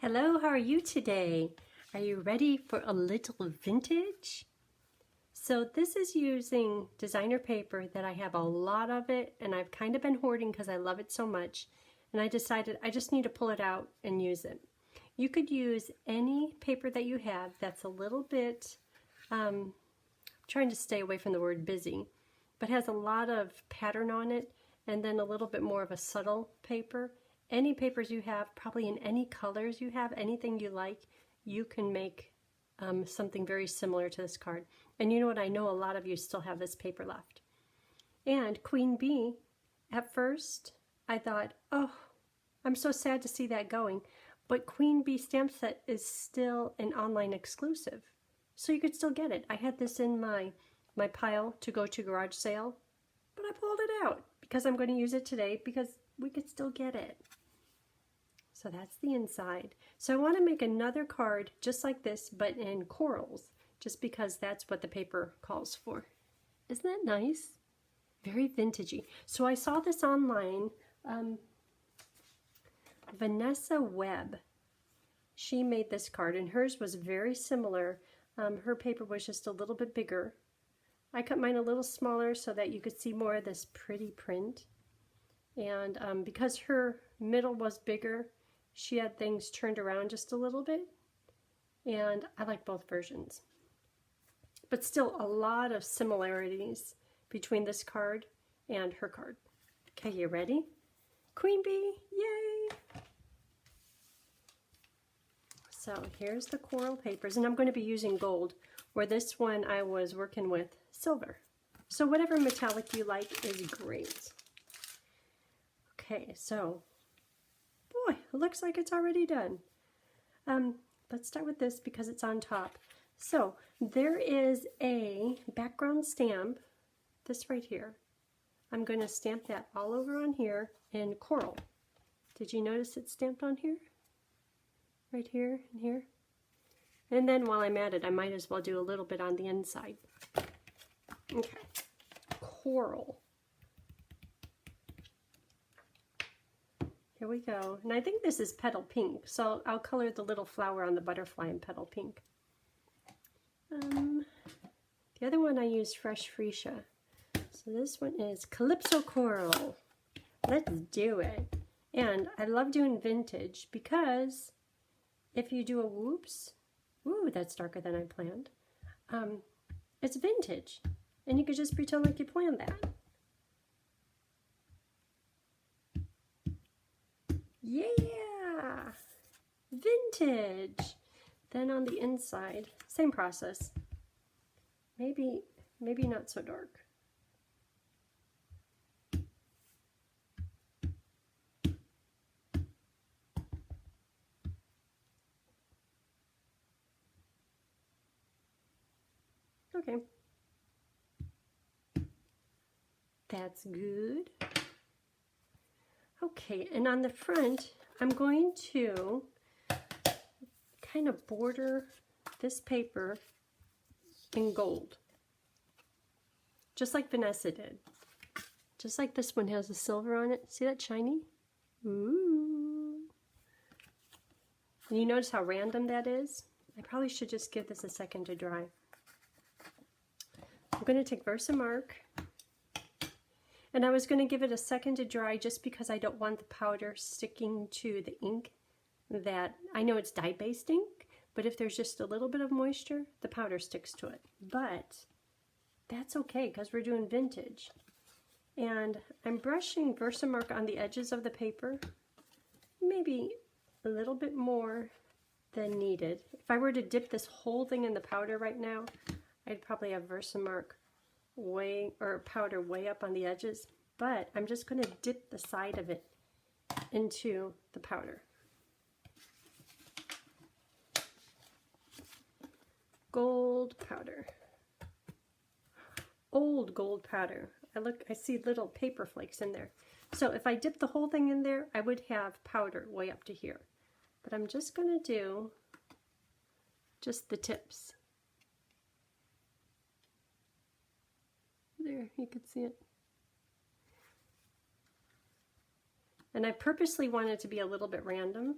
Hello, how are you today? Are you ready for a little vintage? So this is using designer paper that I have a lot of it and I've kind of been hoarding because I love it so much, and I decided I just need to pull it out and use it. You could use any paper that you have that's a little bit, trying to stay away from the word busy, but has a lot of pattern on it, and then a little bit more of a subtle paper. Any papers you have, probably in any colors you have, anything you like, you can make something very similar to this card. And you know what, I know a lot of you still have this paper left. And Queen Bee, at first I thought, oh, I'm so sad to see that going, but Queen Bee stamp set is still an online exclusive, so you could still get it. I had this in my pile to go to garage sale, but I pulled it out because I'm going to use it today because we could still get it. So that's the inside. So I want to make another card just like this, but in corals, just because that's what the paper calls for. Isn't that nice? Very vintagey. So I saw this online. Vanessa Webb, she made this card, and hers was very similar. Her paper was just a little bit bigger. I cut mine a little smaller so that you could see more of this pretty print. And because her middle was bigger, she had things turned around just a little bit. And I like both versions. But still a lot of similarities between this card and her card. Okay, you ready? Queen Bee, yay! So here's the coral papers, and I'm going to be using gold, where this one I was working with silver. So whatever metallic you like is great. Okay, so, boy, it looks like it's already done. Let's start with this because it's on top. So there is a background stamp, this right here. I'm going to stamp that all over on here in coral. Did you notice it's stamped on here? Right here and here. And then while I'm at it, I might as well do a little bit on the inside. Okay, coral. Here we go. And I think this is petal pink, so I'll color the little flower on the butterfly in petal pink. The other one I used Fresh Freesia. So this one is Calypso Coral. Let's do it. And I love doing vintage because if you do a whoops, ooh, that's darker than I planned. It's vintage, and you could just pretend like you planned that. Yeah, vintage. Then on the inside, same process. Maybe not so dark. Okay. That's good. Okay, and on the front, I'm going to kind of border this paper in gold, just like Vanessa did. Just like this one has a silver on it. See that shiny? Ooh. And you notice how random that is? I probably should just give this a second to dry. I'm going to take Versamark, and I was going to give it a second to dry just because I don't want the powder sticking to the ink. That I know it's dye-based ink, but if there's just a little bit of moisture, the powder sticks to it. But that's okay because we're doing vintage. And I'm brushing Versamark on the edges of the paper, maybe a little bit more than needed. If I were to dip this whole thing in the powder right now, I'd probably have Versamark powder way up on the edges, but I'm just going to dip the side of it into the powder. Gold powder. Old gold powder. I see little paper flakes in there. So if I dip the whole thing in there, I would have powder way up to here. But I'm just going to do just the tips. There, you can see it. And I purposely want it to be a little bit random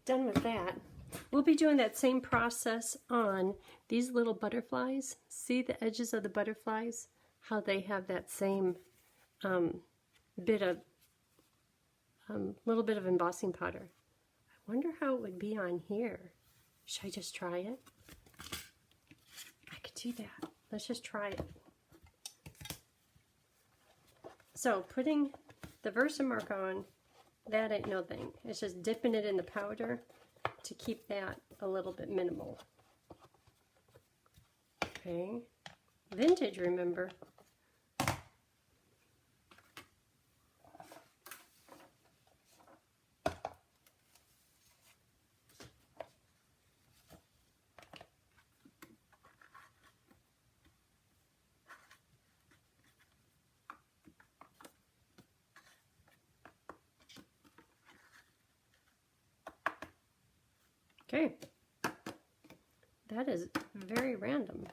done with that. We'll be doing that same process on these little butterflies. See the edges of the butterflies? How they have that same bit of, little bit of embossing powder. I wonder how it would be on here. Should I just try it? I could do that. Let's just try it. So putting the Versamark on, that ain't no thing. It's just dipping it in the powder to keep that a little bit minimal. Okay. Vintage, remember. Okay, that is very random.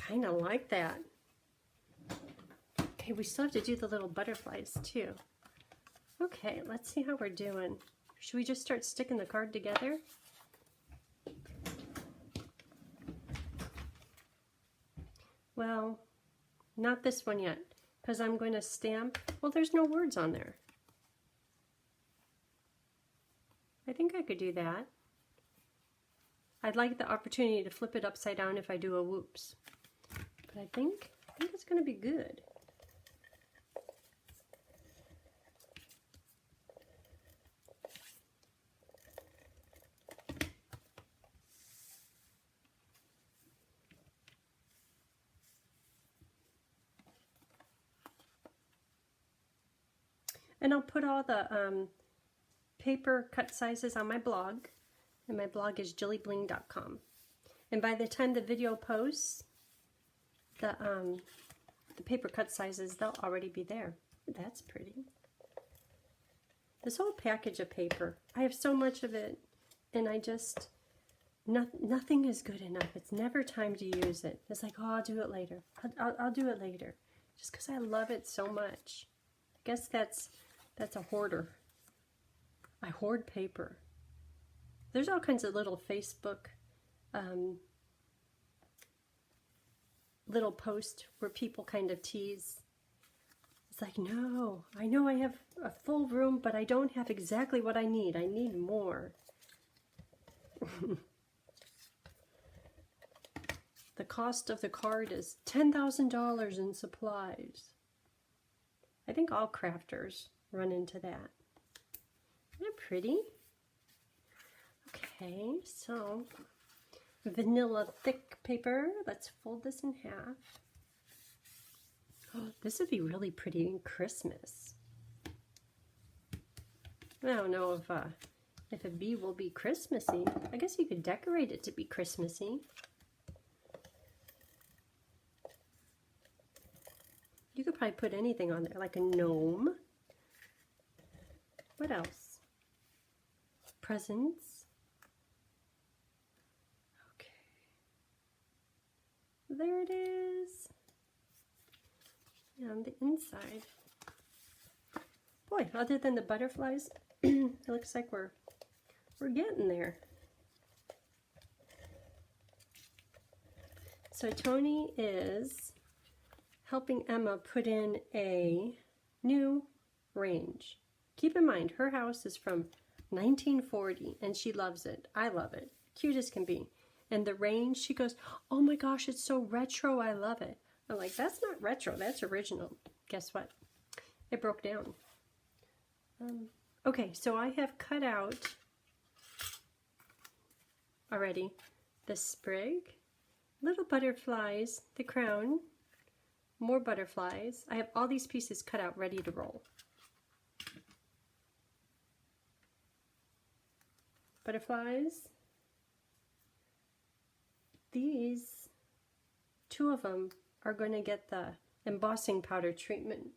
Kind of like that. Okay, we still have to do the little butterflies too. Okay, let's see how we're doing. Should we just start sticking the card together? Well, not this one yet, because I'm going to stamp. Well, there's no words on there. I think I could do that. I'd like the opportunity to flip it upside down if I do a whoops. But I think it's going to be good. And I'll put all the paper cut sizes on my blog. And my blog is jillybling.com. And by the time the video posts, the paper cut sizes, they'll already be there. That's pretty. This whole package of paper, I have so much of it, and I just, nothing is good enough. It's never time to use it. It's like, oh, I'll do it later. I'll do it later. Just because I love it so much. I guess that's a hoarder. I hoard paper. There's all kinds of little Facebook little posts where people kind of tease. It's like, no, I know I have a full room, but I don't have exactly what I need. I need more. The cost of the card is $10,000 in supplies. I think all crafters run into that. Isn't that pretty? Okay, so vanilla thick paper. Let's fold this in half. Oh, this would be really pretty in Christmas. I don't know if a bee will be Christmassy. I guess you could decorate it to be Christmassy. You could probably put anything on there, like a gnome. What else? Presents. Okay. There it is. And on the inside. Boy, other than the butterflies, it looks like we're getting there. So Tony is helping Emma put in a new range. Keep in mind, her house is from 1940 and she loves it. I love it. Cute as can be. And the range, she goes, oh my gosh, it's so retro, I love it. I'm like, that's not retro, that's original. Guess what? It broke down. Okay, so I have cut out already the sprig, little butterflies, the crown, more butterflies. I have all these pieces cut out ready to roll. Butterflies. These, two of them are going to get the embossing powder treatment.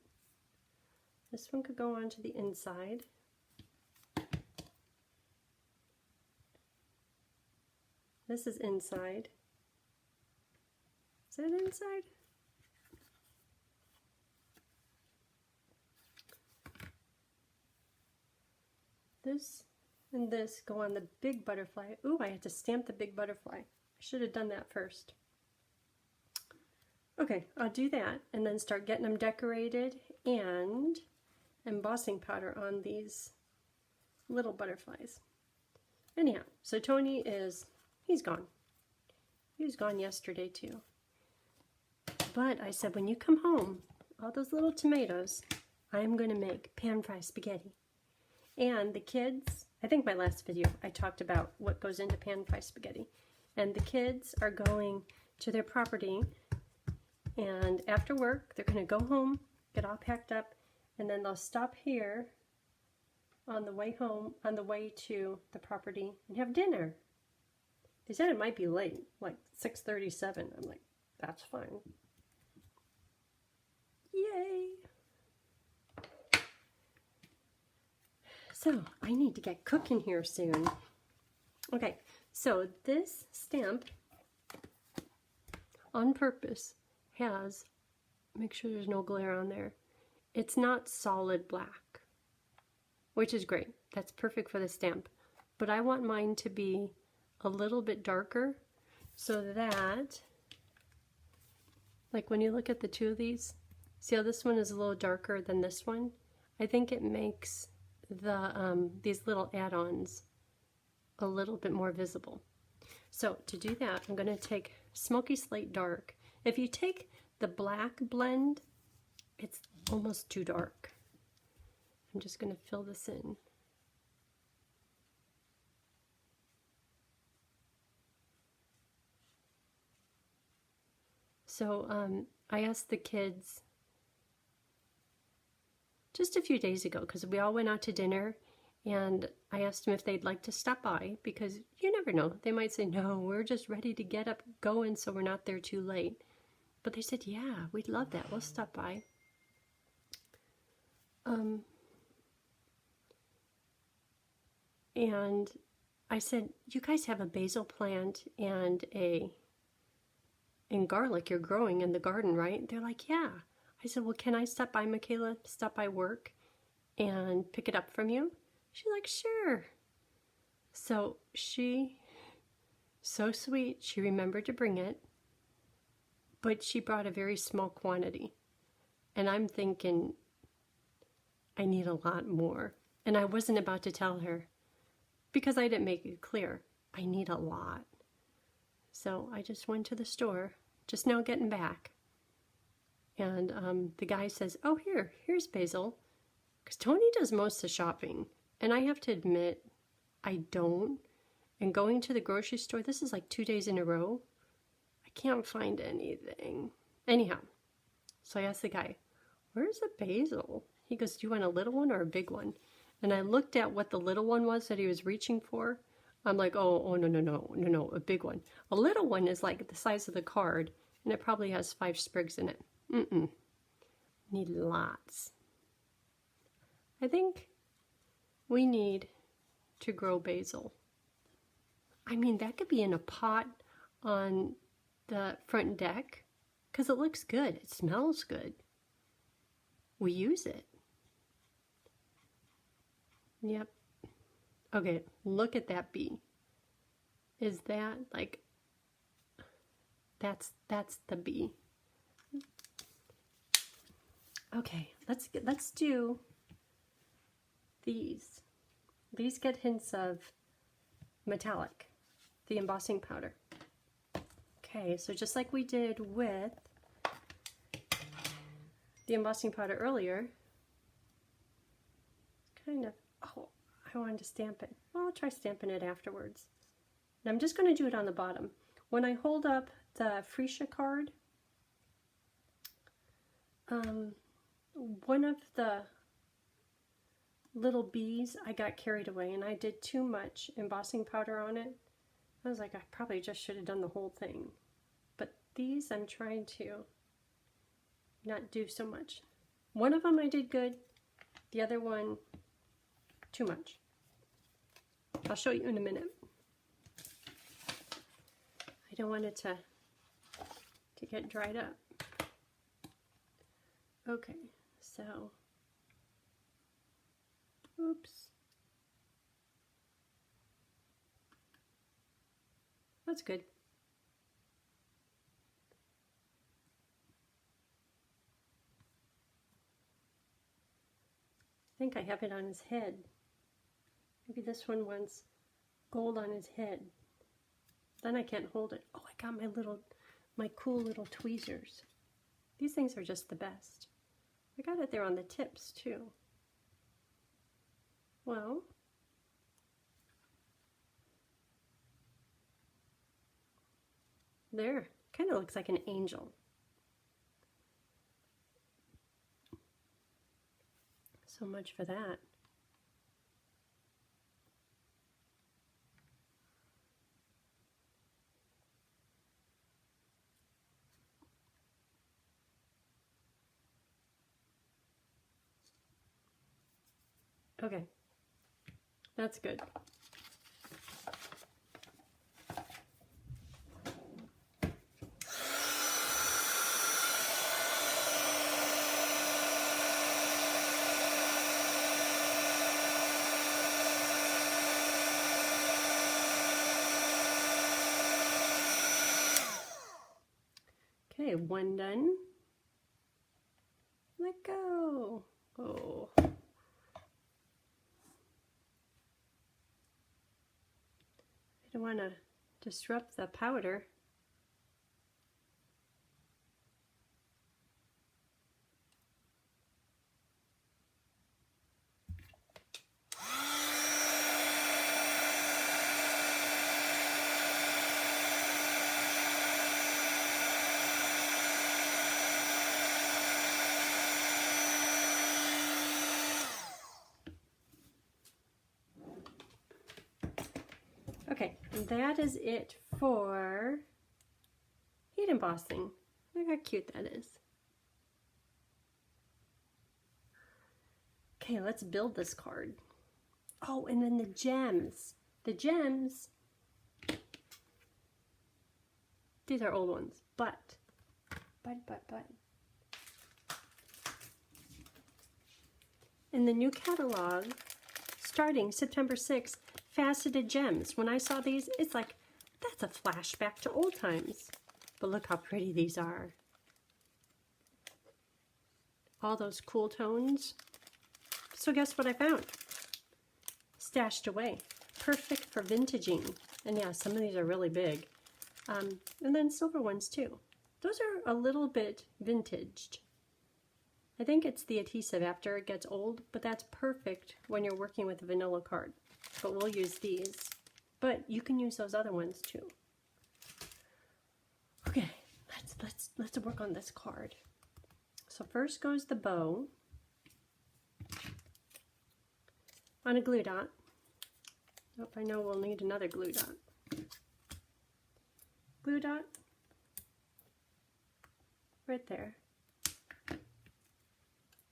This one could go onto the inside. This is inside. Is that inside? This and this go on the big butterfly. Ooh, I had to stamp the big butterfly. I should have done that first. Okay, I'll do that and then start getting them decorated and embossing powder on these little butterflies. Anyhow, so Tony he's gone. He was gone yesterday too. But I said, when you come home, all those little tomatoes, I'm going to make pan-fried spaghetti. And the kids, I think my last video, I talked about what goes into pan-fried spaghetti. And the kids are going to their property, and after work, they're going to go home, get all packed up, and then they'll stop here on the way home, on the way to the property, and have dinner. They said it might be late, like 6:37. I'm like, that's fine. Yay! So, I need to get cooking here soon. Okay, so this stamp, on purpose, has, make sure there's no glare on there, it's not solid black, which is great. That's perfect for the stamp. But I want mine to be a little bit darker so that, like when you look at the two of these, see how this one is a little darker than this one? I think it makes the these little add-ons a little bit more visible. So to do that, I'm going to take Smoky Slate Dark. If you take the black blend, it's almost too dark. I'm just going to fill this in. So I asked the kids just a few days ago, because we all went out to dinner, and I asked them if they'd like to stop by, because you never know. They might say, no, we're just ready to get up going so we're not there too late. But they said, yeah, we'd love that. We'll stop by. And I said, you guys have a basil plant and garlic you're growing in the garden, right? They're like, yeah. I said, well, can I stop by, Michaela, stop by work and pick it up from you? She's like, sure. So she, so sweet, she remembered to bring it, but she brought a very small quantity. And I'm thinking, I need a lot more. And I wasn't about to tell her, because I didn't make it clear, I need a lot. So I just went to the store, just now getting back. And the guy says, oh, here's basil. Because Tony does most of the shopping. And I have to admit, I don't. And going to the grocery store, this is like 2 days in a row, I can't find anything. Anyhow, so I asked the guy, where's the basil? He goes, do you want a little one or a big one? And I looked at what the little one was that he was reaching for. I'm like, oh, no, a big one. A little one is like the size of the card, and it probably has 5 sprigs in it. Need lots. I think we need to grow basil. I mean, that could be in a pot on the front deck, because it looks good. It smells good. We use it. Yep. Okay, look at that bee. Is that like, that's the bee. Okay, let's do these. These get hints of metallic, the embossing powder. Okay, so just like we did with the embossing powder earlier. Kind of, oh, I wanted to stamp it. Well, I'll try stamping it afterwards. And I'm just going to do it on the bottom. When I hold up the freesia card, one of the little bees, I got carried away and I did too much embossing powder on it. I was like, I probably just should have done the whole thing. But these I'm trying to not do so much. One of them I did good, the other one too much. I'll show you in a minute. I don't want it to get dried up. Okay, so, oops. That's good. I think I have it on his head. Maybe this one wants gold on his head. Then I can't hold it. Oh, I got my cool little tweezers. These things are just the best. I got it there on the tips too. Well, there, kind of looks like an angel. So much for that. Okay, that's good. Okay, one done. Let go. Oh. I don't want to disrupt the powder. Okay, that is it for heat embossing. Look how cute that is. Okay, let's build this card. Oh, and then the gems. The gems, these are old ones, but. In the new catalog, starting September 6th, faceted gems. When I saw these, it's like, that's a flashback to old times. But look how pretty these are. All those cool tones. So guess what I found? Stashed away. Perfect for vintaging. And yeah, some of these are really big. And then silver ones too. Those are a little bit vintaged. I think it's the adhesive after it gets old, but that's perfect when you're working with a vanilla card. But we'll use these. But you can use those other ones too. Okay, let's work on this card. So first goes the bow on a glue dot. Oh, I know we'll need another glue dot. Glue dot right there.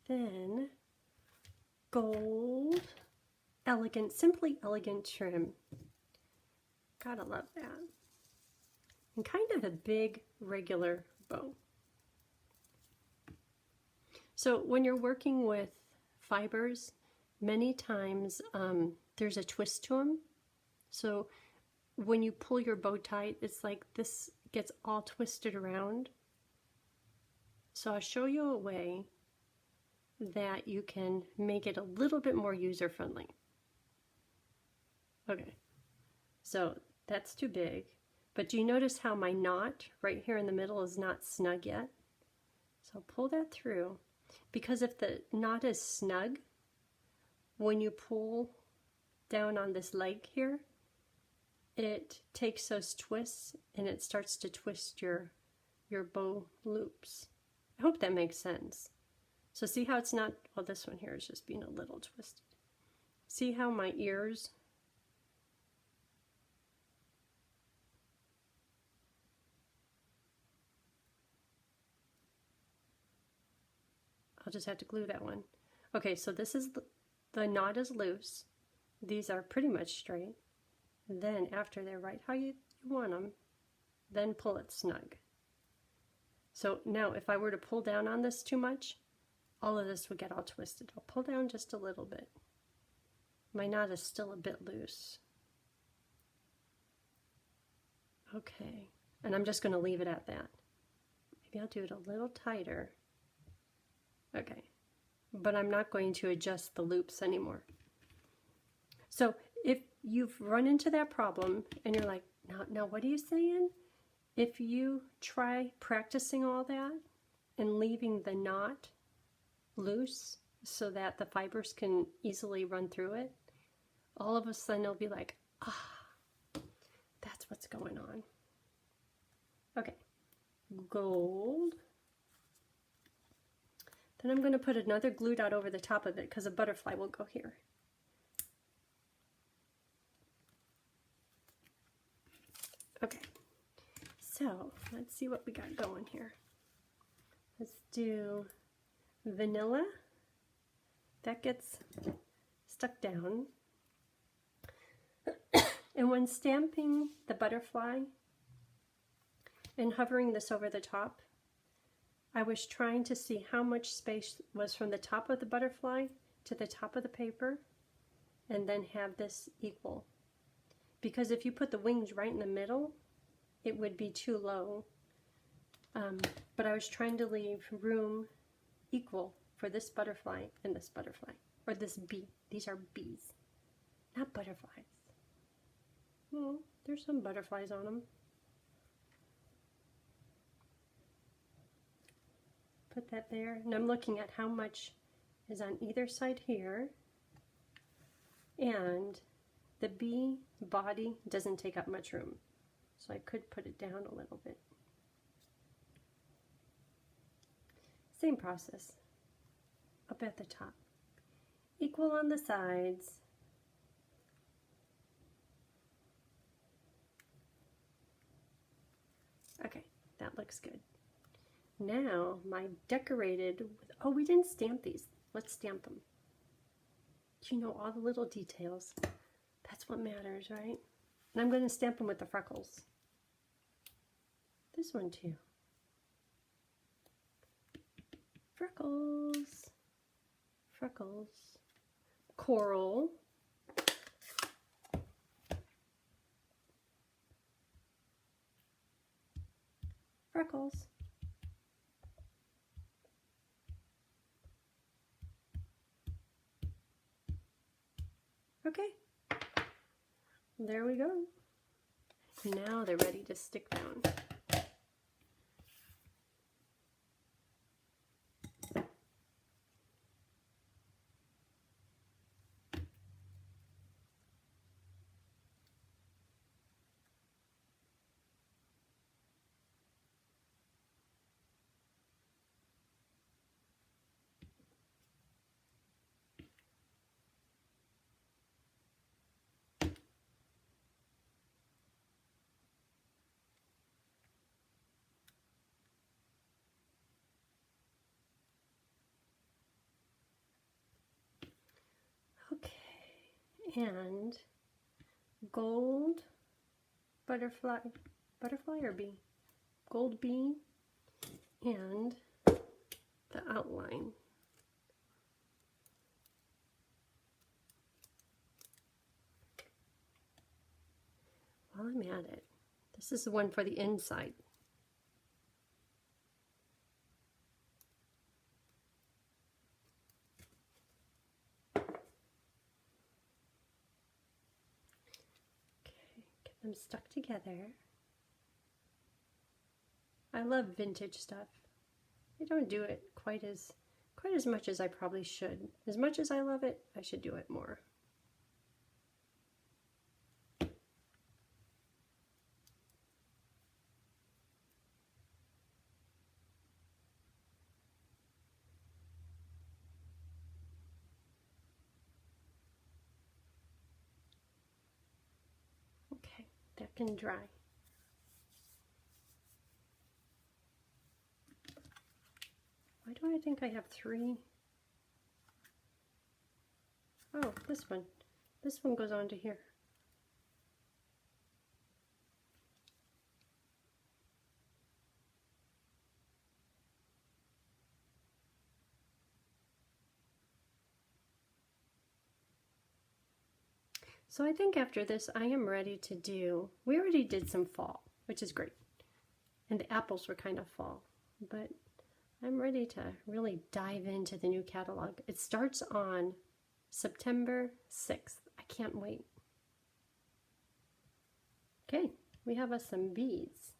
Then gold, elegant, simply elegant trim. Gotta love that. And kind of a big regular bow. So when you're working with fibers, many times there's a twist to them. So when you pull your bow tight, it's like this gets all twisted around. So I'll show you a way that you can make it a little bit more user-friendly. Okay, so that's too big. But do you notice how my knot right here in the middle is not snug yet? So pull that through. because if the knot is snug, when you pull down on this leg here, it takes those twists and it starts to twist your bow loops. I hope that makes sense. So see how it's not, well, this one here is just being a little twisted. See how my ears, I'll just have to glue that one. Okay, so this is, the knot is loose. These are pretty much straight. And then after they're right how you want them, then pull it snug. So now if I were to pull down on this too much, all of this would get all twisted. I'll pull down just a little bit. My knot is still a bit loose. Okay, and I'm just going to leave it at that. Maybe I'll do it a little tighter. Okay, but I'm not going to adjust the loops anymore. So if you've run into that problem and you're like, now what are you saying? If you try practicing all that and leaving the knot loose so that the fibers can easily run through it, all of a sudden it'll be like, that's what's going on. Okay, gold. Then I'm going to put another glue dot over the top of it because a butterfly will go here. Okay, so let's see what we got going here. Let's do vanilla. That gets stuck down. And when stamping the butterfly and hovering this over the top, I was trying to see how much space was from the top of the butterfly to the top of the paper, and then have this equal. Because if you put the wings right in the middle, it would be too low. But I was trying to leave room equal for this butterfly and this butterfly, or this bee. These are bees, not butterflies. Well, there's some butterflies on them. Put that there, and I'm looking at how much is on either side here, and the bee body doesn't take up much room, so I could put it down a little bit. Same process, up at the top, equal on the sides. Okay, that looks good. Now my decorated, oh, we didn't stamp these. Let's stamp them. You know, all the little details. That's what matters, right? And I'm going to stamp them with the freckles. This one too. Freckles. Freckles. Coral. Freckles. Okay, there we go. Now they're ready to stick down. Okay, and gold butterfly or bee? Gold bee and the outline. While I'm at it, this is the one for the inside. Them stuck together. I love vintage stuff. I don't do it quite as quite as much as I probably should. As much as I love it, I should do it more. Okay, that can dry. Why do I think I have 3? Oh, this one. This one goes on to here. So I think after this, I am ready to do, we already did some fall, which is great. And the apples were kind of fall, but I'm ready to really dive into the new catalog. It starts on September 6th. I can't wait. Okay, we have us some beads.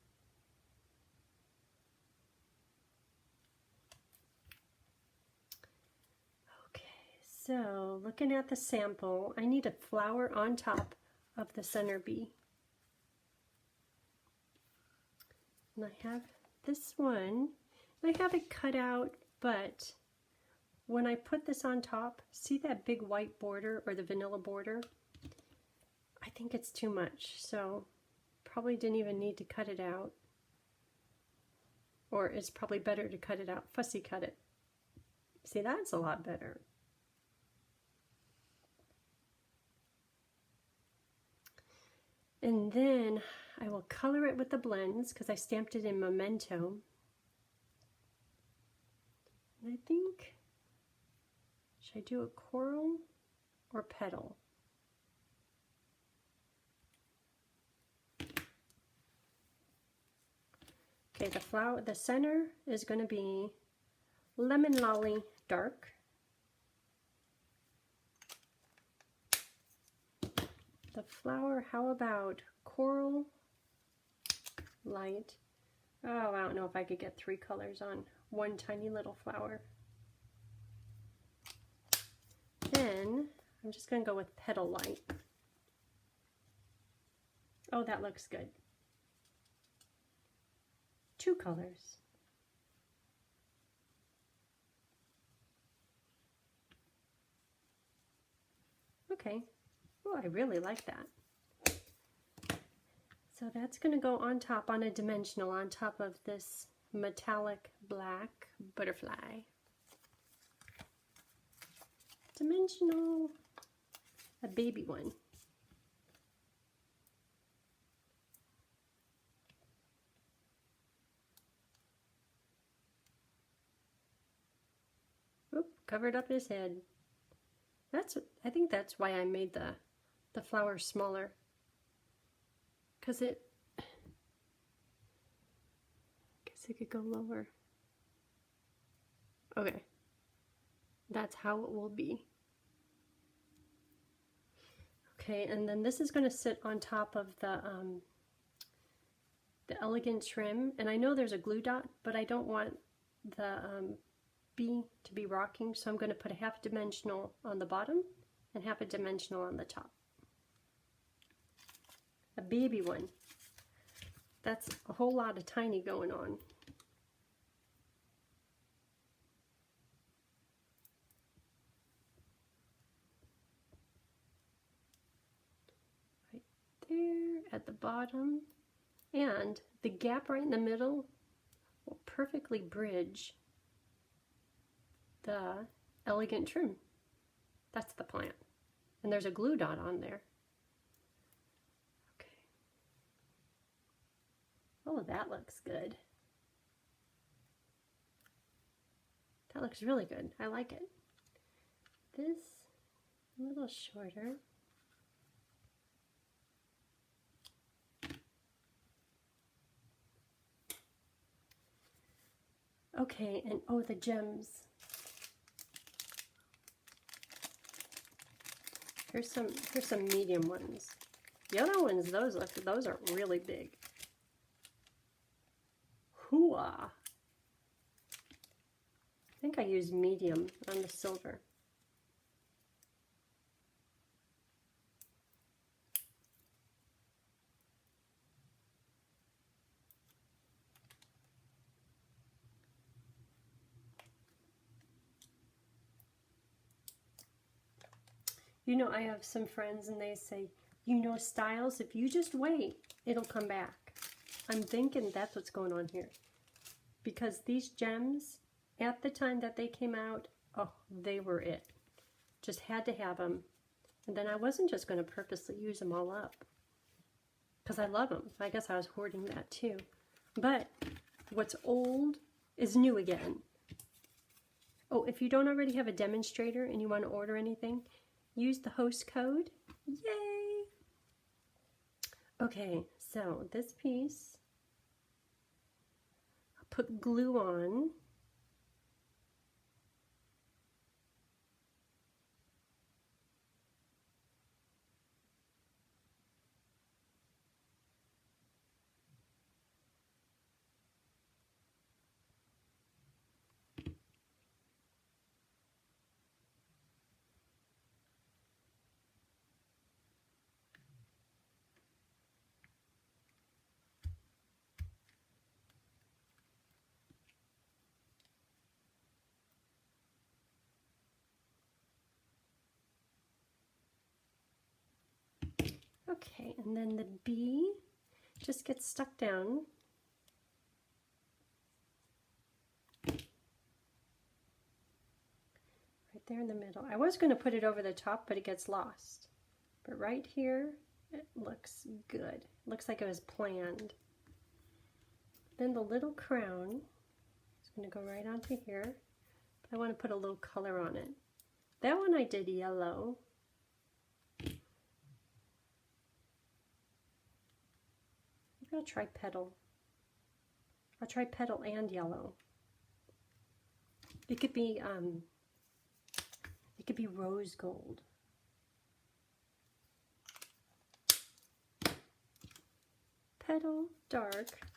So, looking at the sample, I need a flower on top of the center bee. And I have this one. I have it cut out, but when I put this on top, see that big white border or the vanilla border? I think it's too much, so probably didn't even need to cut it out. Or it's probably better to cut it out, fussy cut it. See, that's a lot better. And then I will color it with the blends because I stamped it in Memento. And I think, should I do a coral or petal? Okay, the flower, the center is going to be Lemon Lolly Dark. The flower, how about Coral Light? Oh, I don't know if I could get 3 colors on one tiny little flower. Then I'm just going to go with Petal Light. Oh, that looks good. 2 colors. Okay. Oh, I really like that. So that's going to go on top on a dimensional on top of this metallic black butterfly. Dimensional, a baby one. Oop, covered up his head. I think that's why I made the flower smaller, because I guess it could go lower. Okay, that's how it will be. Okay, and then this is going to sit on top of the elegant trim, and I know there's a glue dot, but I don't want the bee to be rocking, so I'm going to put a half dimensional on the bottom and half a dimensional on the top. A baby one. That's a whole lot of tiny going on. Right there at the bottom. And the gap right in the middle will perfectly bridge the elegant trim. That's the plant. And there's a glue dot on there. Okay. Oh, that looks good. That looks really good. I like it. This a little shorter. Okay, and oh, the gems. Here's some medium ones. The other ones, those are really big. Hooah! I think I used medium on the silver. You know, I have some friends and they say, you know, styles, if you just wait, it'll come back. I'm thinking that's what's going on here. Because these gems, at the time that they came out, oh, they were it. Just had to have them. And then I wasn't just going to purposely use them all up. Because I love them. I guess I was hoarding that too. But what's old is new again. Oh, if you don't already have a demonstrator and you want to order anything, use the host code. Yay! Okay, so this piece, I'll put glue on. Okay, and then the B just gets stuck down. Right there in the middle. I was going to put it over the top, but it gets lost. But right here, it looks good. Looks like it was planned. Then the little crown is going to go right onto here. But I want to put a little color on it. That one I did yellow. Maybe I'll try petal. I'll try petal and yellow. It could be rose gold. Petal, dark.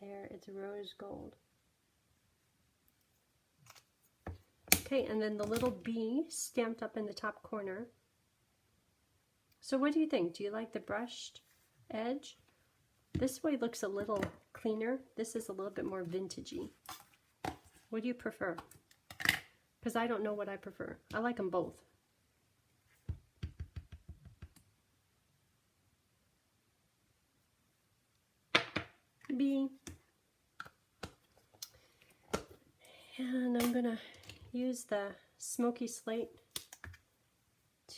There, it's rose gold. Okay, and then the little bee stamped up in the top corner. So what do you think? Do you like the brushed edge? This way looks a little cleaner. This is a little bit more vintagey. What do you prefer? Because I don't know what I prefer. I like them both. B. And I'm going to use the smoky slate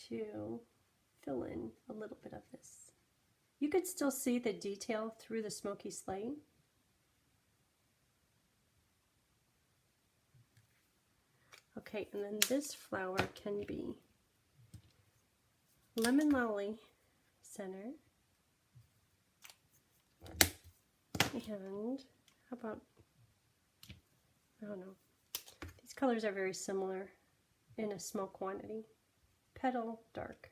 to fill in a little bit of this. You could still see the detail through the smoky slate. Okay, and then this flower can be lemon lolly center. And how about, I don't know, these colors are very similar in a small quantity. Petal, dark.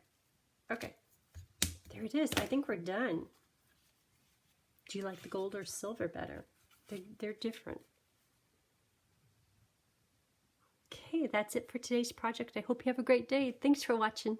Okay, there it is. I think we're done. Do you like the gold or silver better? They're different. Okay, that's it for today's project. I hope you have a great day. Thanks for watching.